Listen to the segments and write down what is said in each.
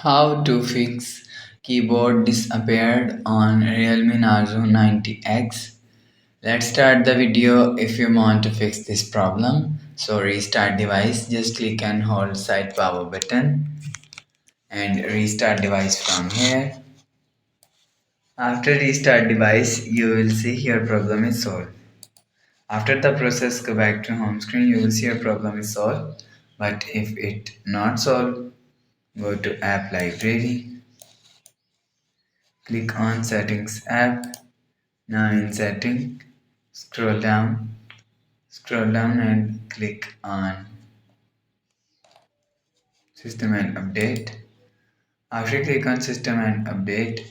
How to fix keyboard disappeared on Realme Narzo 90x. Let's start the video. If you want to fix this problem, so restart device, just click and hold side power button and restart device from here. After restart device, you will see your problem is solved. After the process, go back to home screen, you will see your problem is solved. But if it not solved, go to app library, click on settings app. Now in setting, scroll down and click on system and update. After click on system and update,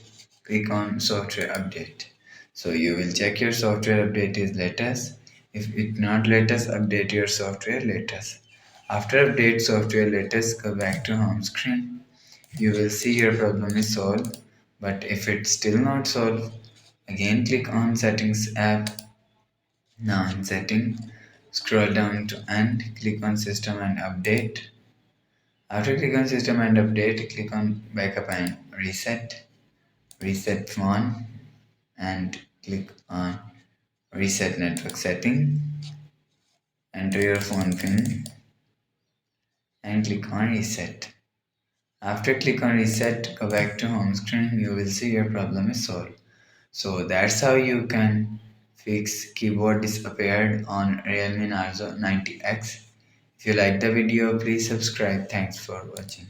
click on software update. So you will check your software update is latest. If it not latest, update your software latest. After update software latest, go back to home screen. You will see your problem is solved. But if it's still not solved, again click on settings app. Now in setting, scroll down to end, click on system and update. After click on system and update, click on backup and reset phone and click on reset network setting. Enter your phone pin and click on reset. After click on reset, go back to home screen, you will see your problem is solved. So that's how you can fix keyboard disappeared on Realme Narzo 90x. If you like the video, please subscribe. Thanks for watching.